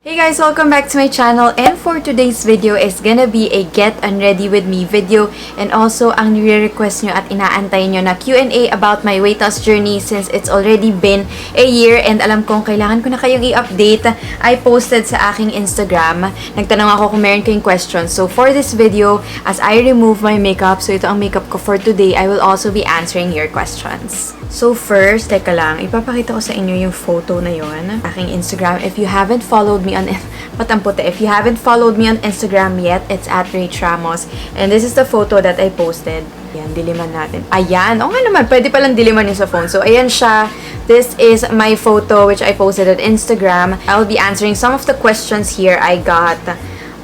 Hey guys, welcome back to my channel, and for today's video is gonna be a get unready with me video, and also ang nire-request nyo at inaantay nyo na Q&A about my weight loss journey since it's already been a year and alam kong kailangan ko na kayong i-update. I posted sa aking Instagram, nagtanong ako kung meron kayong questions. So for this video, as I remove my makeup, so ito ang makeup ko for today, I will also be answering your questions. So first, teka lang, ipapakita ko sa inyo yung photo na yon, aking Instagram. If you haven't followed me on if you haven't followed me on Instagram yet, it's at Raych Ramos. And this is the photo that I posted. Ayan, diliman natin. Ayan, o nga naman, pwede palang diliman yung sa phone. So ayan siya. This is my photo which I posted on Instagram. I'll be answering some of the questions here. I got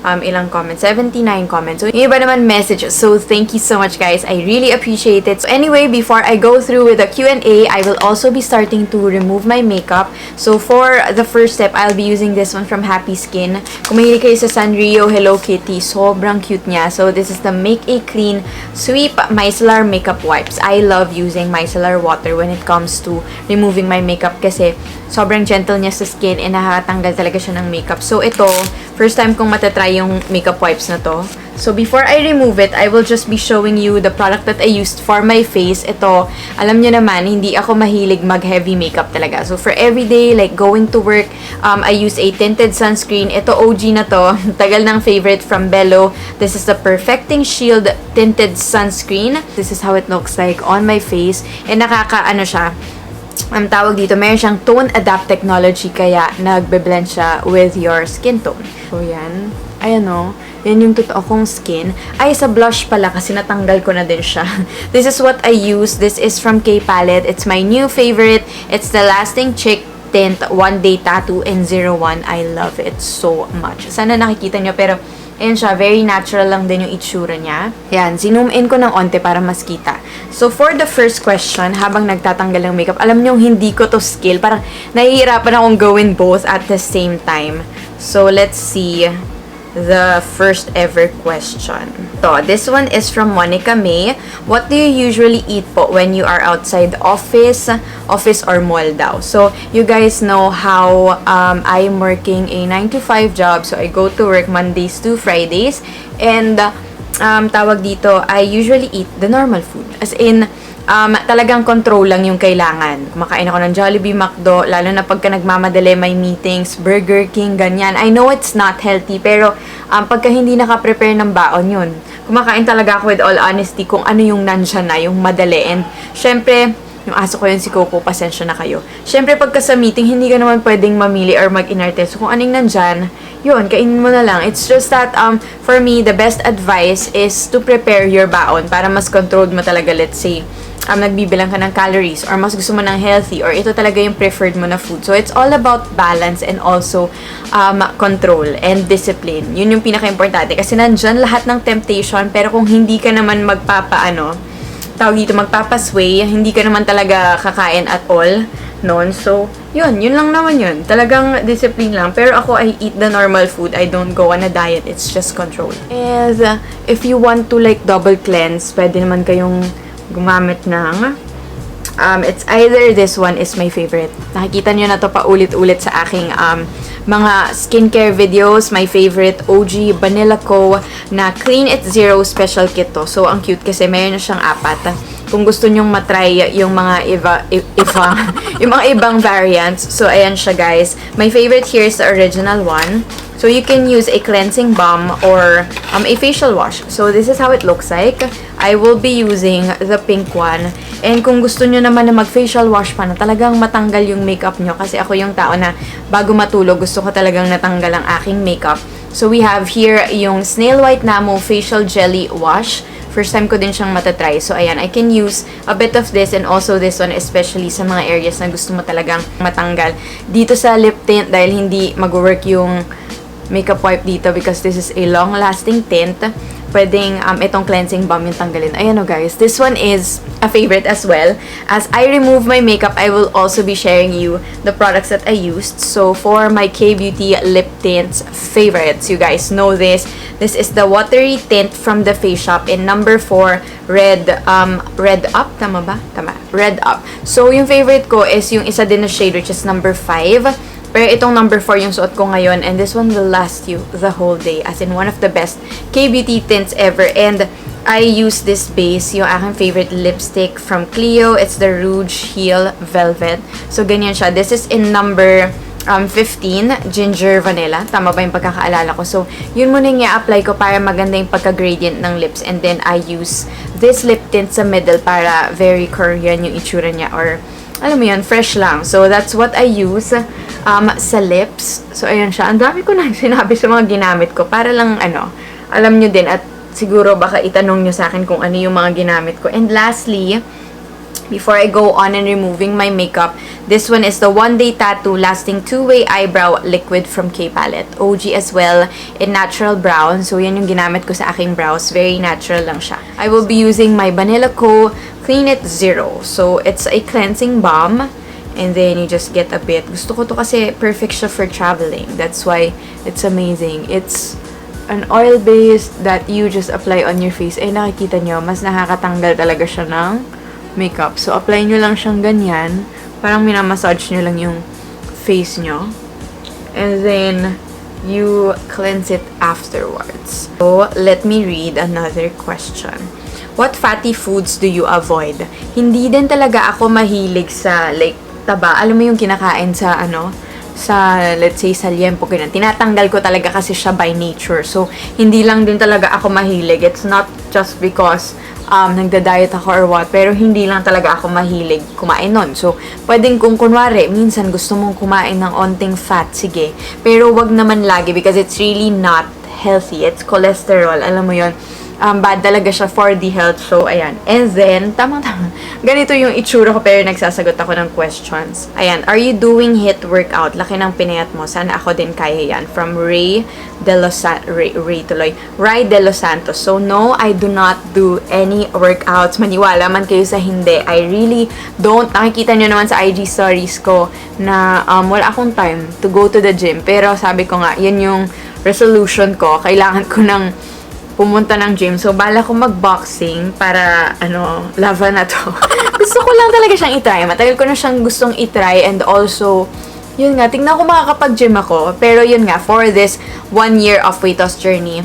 ilang comments? 79 comments. So, yung iba naman messages. So, thank you so much, guys. I really appreciate it. So, anyway, before I go through with the Q&A, I will also be starting to remove my makeup. So, for the first step, I'll be using this one from Happy Skin. Kung mahilig kayo sa Sanrio Hello Kitty, sobrang cute niya. So, this is the Make a Clean Sweep Micellar Makeup Wipes. I love using micellar water when it comes to removing my makeup kasi sobrang gentle niya sa skin and nakatanggal talaga siya ng makeup. So, ito, first time kong matatry yung makeup wipes na to. So, before I remove it, I will just be showing you the product that I used for my face. Ito, alam nyo naman, hindi ako mahilig mag-heavy makeup talaga. So, for everyday, like going to work, I use a tinted sunscreen. Ito, OG na to. Tagal ng favorite from Bello. This is the Perfecting Shield Tinted Sunscreen. This is how it looks like on my face. And nakaka-ano siya, ang tawag dito, meron siyang tone adapt technology, kaya nagbe-blend siya with your skin tone. So, yan. Ayan o. Yan yung totoo kong skin. Ay, sa blush pala kasi natanggal ko na din siya. This is what I use. This is from K Palette. It's my new favorite. It's the Lasting Chick Tint One Day Tattoo in 01. I love it so much. Sana nakikita nyo, pero ayan siya, very natural lang din yung itsura niya. Yan, zoom in ko ng onte para mas kita. So, for the first question, habang nagtatanggal ng makeup, alam nyo, hindi ko to skill. Parang nahihirapan akong gawin both at the same time. So, let's see the first ever question. So, this one is from Monica May. What do you usually eat po when you are outside office or mall daw? So, you guys know how I am working a 9 to 5 job. So, I go to work Mondays to Fridays. And, tawag dito, I usually eat the normal food. As in, talagang control lang yung kailangan. Kumakain ako ng Jollibee, McDo, lalo na pagka nagmamadali, may meetings, Burger King, ganyan. I know it's not healthy, pero pagka hindi naka-prepare ng baon yun, kumakain talaga ako with all honesty kung ano yung nandyan na, yung madali. And, syempre, yung aso ko yun, si Coco, pasensya na kayo. Syempre, pagka sa meeting, hindi ka naman pwedeng mamili or mag-inarte. So, kung anong nandyan, yun, kainin mo na lang. It's just that, for me, the best advice is to prepare your baon para mas controlled mo talaga, let's say, nagbibilang ka ng calories or mas gusto mo ng healthy or ito talaga yung preferred mo na food. So, it's all about balance and also control and discipline. Yun yung pinaka-importante kasi nandyan lahat ng temptation, pero kung hindi ka naman magpapasway, hindi ka naman talaga kakain at all noon. So, yun lang naman yun. Talagang discipline lang. Pero ako, I eat the normal food. I don't go on a diet. It's just control. And if you want to like double cleanse, pwede naman kayong gumamit ng it's either this one is my favorite. Nakikita nyo na to pa ulit-ulit sa aking mga skincare videos. My favorite, OG Vanilla Co. na Clean It Zero Special Kit to. So, ang cute kasi mayroon na siyang 4. Kung gusto nyong matry yung mga yung mga ibang variants. So, ayan siya, guys. My favorite here is the original one. So, you can use a cleansing balm or a facial wash. So, this is how it looks like. I will be using the pink one. And kung gusto nyo naman na mag-facial wash pa na talagang matanggal yung makeup nyo, kasi ako yung tao na bago matulog, gusto ko talagang natanggal ang aking makeup. So, we have here yung Snail White Namo Facial Jelly Wash. First time ko din siyang matatry. So, ayan, I can use a bit of this and also this one, especially sa mga areas na gusto mo talagang matanggal. Dito sa lip tint, dahil hindi mag-work yung makeup wipe dito because this is a long-lasting tint, pwedeng itong cleansing balm yung tanggalin. Ayan o guys, this one is a favorite as well. As I remove my makeup, I will also be sharing you the products that I used. So for my kbeauty lip tints favorites, you guys know this. This is the watery tint from the Face Shop in number 4, Red Up. Tama ba? Tama. Red Up. So yung favorite ko is yung isa din na shade which is number 5. Pero itong number 4 yung suot ko ngayon, and this one will last you the whole day. As in, one of the best kbeauty tints ever. And I use this base, yung aking favorite lipstick from Clio. It's the Rouge Heel Velvet. So, ganyan siya. This is in number 15, Ginger Vanilla. Tama ba yung pagkakaalala ko? So, yun muna yung i-apply ko para maganda yung pagka-gradient ng lips. And then, I use this lip tint sa middle para very Korean yung itsura niya. Or, alam mo yun, fresh lang. So, that's what I use sa lips. So, ayan siya. Ang dami ko na sinabi sa mga ginamit ko. Para lang, alam nyo din at siguro baka itanong nyo sa akin kung ano yung mga ginamit ko. And lastly, before I go on and removing my makeup, this one is the One Day Tattoo Lasting 2-Way Eyebrow Liquid from K Palette. OG as well in natural brown. So, yan yung ginamit ko sa aking brows. Very natural lang siya. I will be using my Vanilla Co. Clean It Zero. So, it's a cleansing balm. And then, you just get a bit. Gusto ko to kasi perfect siya for traveling. That's why it's amazing. It's an oil base that you just apply on your face. Eh, nakikita nyo, mas nakakatanggal talaga siya ng makeup. So, apply nyo lang siyang ganyan. Parang minamassage nyo lang yung face nyo. And then, you cleanse it afterwards. So, let me read another question. What fatty foods do you avoid? Hindi din talaga ako mahilig sa, like, taba. Alam mo yung kinakain sa, sa, let's say, sa liempo, ganyan. Tinatanggal ko talaga kasi siya by nature. So, hindi lang din talaga ako mahilig. It's not just because nagda-diet ako or what, pero hindi lang talaga ako mahilig kumain nun. So, pwedeng kung kunwari, minsan gusto mong kumain ng onting fat, sige. Pero wag naman lagi because it's really not healthy. It's cholesterol. Alam mo yon, bad talaga siya for the health. So, ayan. And then, tamang-tama. Ganito yung itsura ko pero nagsasagot ako ng questions. Ayan. Are you doing HIIT workout? Laki ng pinayat mo. Sana ako din kaya yan. From Ray de Los Santos. So, no, I do not do any workouts. Maniwala man kayo sa hindi. I really don't. Nakikita nyo naman sa IG stories ko na wala akong time to go to the gym. Pero sabi ko nga, yan yung resolution ko. Kailangan ko ng pumunta ng gym. So, bala ko mag-boxing para, laban na to. Gusto ko lang talaga siyang itry. Matagal ko na siyang gustong itry and also, yun nga, tingnan ko makakapag-gym ako. Pero yun nga, for this 1 year of weight loss journey,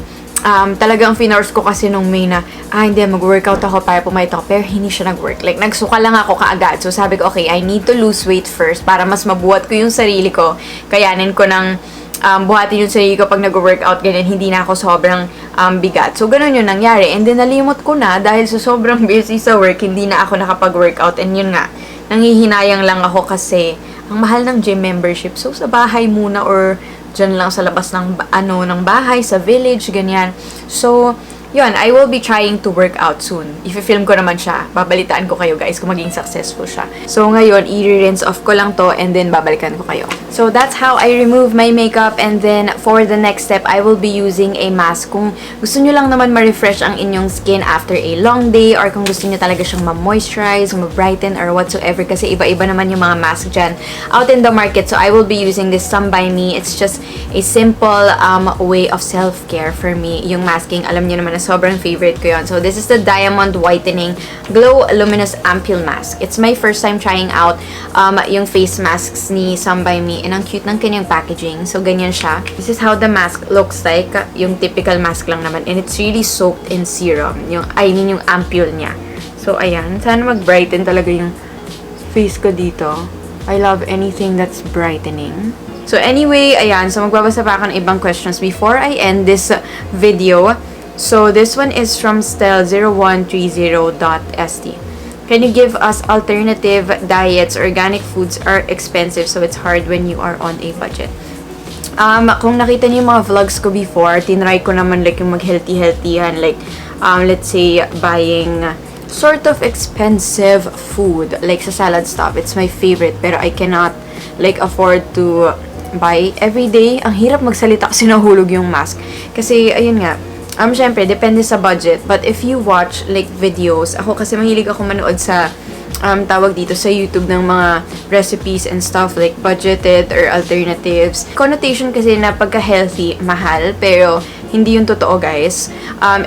talagang finorce ko kasi nung May na, hindi, mag-workout ako para pumayat ako. Pero hindi siya nag-work. Like, nagsuka lang ako kaagad. So, sabi ko, okay, I need to lose weight first para mas mabuhat ko yung sarili ko. Kayanin ko ng buhatin yung sarili ko pag nag-workout, ganyan, hindi na ako sobrang bigat. So, ganun yung nangyari. And then, nalimot ko na dahil sa sobrang busy sa work, hindi na ako nakapag-workout. And yun nga, nangihinayang lang ako kasi ang mahal ng gym membership. So, sa bahay muna or dyan lang sa labas ng, ng bahay, sa village, ganyan. So, yun, I will be trying to work out soon. I-film ko naman siya. Babalitaan ko kayo guys kung maging successful siya. So ngayon, i-rinse off ko lang to and then babalikan ko kayo. So that's how I remove my makeup, and then for the next step, I will be using a mask. Kung gusto nyo lang naman ma-refresh ang inyong skin after a long day, or kung gusto nyo talaga siyang ma-moisturize, ma-brighten, or whatsoever, kasi iba-iba naman yung mga mask dyan out in the market. So I will be using this Some by Me. It's just a simple way of self-care for me. Yung masking, alam nyo naman na sobrang favorite ko yun. So, this is the Diamond Whitening Glow Luminous Ampule Mask. It's my first time trying out yung face masks ni Some by Me. And ang cute ng kanyang packaging. So, ganyan siya. This is how the mask looks like. Yung typical mask lang naman. And it's really soaked in serum. Yung ampule niya. So, ayan. Sana mag-brighten talaga yung face ko dito. I love anything that's brightening. So, anyway, ayan. So, magbabasa pa ako ng ibang questions before I end this video. So, this one is from stel0130.st. Can you give us alternative diets? Organic foods are expensive, so it's hard when you are on a budget. Kung nakita niyo yung mga vlogs ko before, tinry ko naman like yung mag-healthy-healthyhan. Like, let's say, buying sort of expensive food. Like sa salad stop. It's my favorite. Pero I cannot like afford to buy every day. Ang hirap magsalita kasi nahulog yung mask. Kasi, ayun nga, syempre, depende sa budget. But if you watch, like, videos, ako kasi mahilig ako manood sa tawag dito sa YouTube ng mga recipes and stuff like budgeted or alternatives. Connotation kasi na pagka-healthy, mahal, pero hindi yung totoo, guys.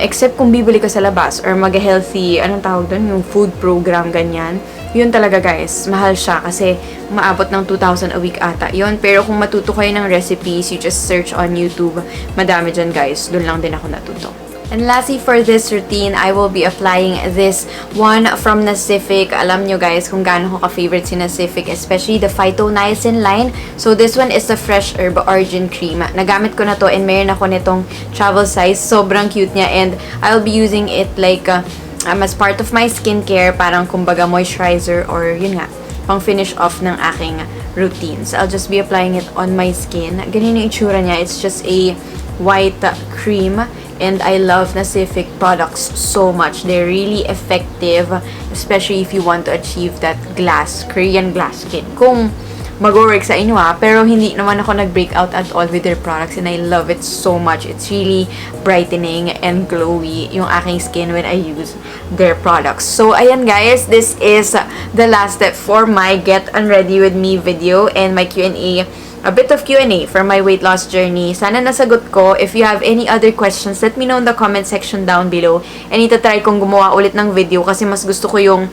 Except kung bibili ka sa labas or mag-healthy, anong tawag doon? Yung food program, ganyan. Yun talaga, guys. Mahal siya kasi maabot ng 2,000 a week ata. Yun. Pero kung matuto kayo ng recipes, you just search on YouTube. Madami dyan, guys. Doon lang din ako natuto. And lastly, for this routine, I will be applying this one from Nacific. Alam nyo guys kung gaano ko ka-favorite si Nacific, especially the phytoniacin line. So this one is the Fresh Herb Origin Cream. Nagamit ko na to and mayroon ako nitong travel size. Sobrang cute niya and I'll be using it like as part of my skincare, parang kumbaga moisturizer or yun nga, pang finish off ng aking routines. I'll just be applying it on my skin. Ganyan yung itsura niya. It's just a white cream. And I love Nacific products so much. They're really effective, especially if you want to achieve that Korean glass skin. Kung mag-work sa inyo pero hindi naman ako nag-breakout at all with their products and I love it so much. It's really brightening and glowy yung aking skin when I use their products. So, ayan guys, this is the last step for my Get Unready With Me video and my Q&A. A bit of Q&A for my weight loss journey. Sana nasagot ko. If you have any other questions, let me know in the comment section down below. And itatry kong gumawa ulit ng video kasi mas gusto ko yung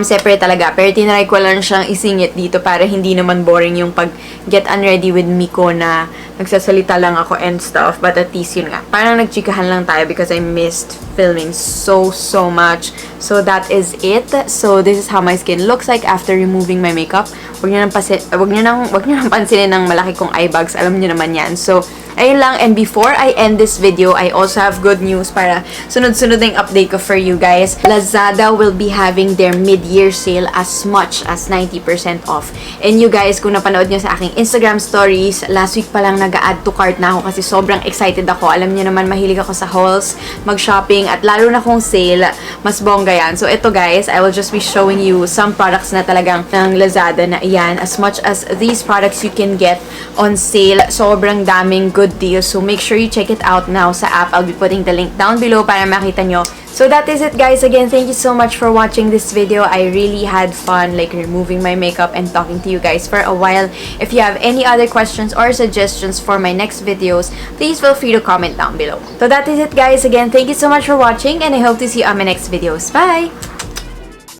separate talaga. Pero tinry ko lang siyang isingit dito para hindi naman boring yung pag Get Unready With Me ko na nagsasalita lang ako and stuff. But at least yun nga. Parang nagchikahan lang tayo because I missed filming so much. So that is it. So this is how my skin looks like after removing my makeup. Wag niyo nang pansinin ng malaki kong eye bags. Alam niyo naman yan. So, ayun lang. And before I end this video, I also have good news para sunod-sunod na yung update ko for you guys. Lazada will be having their mid-year sale as much as 90% off. And you guys, kung napanood nyo sa aking Instagram stories, last week pa lang nag-add to cart na ako kasi sobrang excited ako. Alam niyo naman, mahilig ako sa hauls, mag-shopping, at lalo na kung sale, mas bongga yan. So, ito guys, I will just be showing you some products na talagang ng Lazada na yan. As much as these products you can get on sale, sobrang daming good deals. So, make sure you check it out now sa app. I'll be putting the link down below para makita nyo. So, that is it guys. Again, thank you so much for watching this video. I really had fun like removing my makeup and talking to you guys for a while. If you have any other questions or suggestions for my next videos, please feel free to comment down below. So, that is it guys. Again, thank you so much for watching and I hope to see you on my next videos. Bye!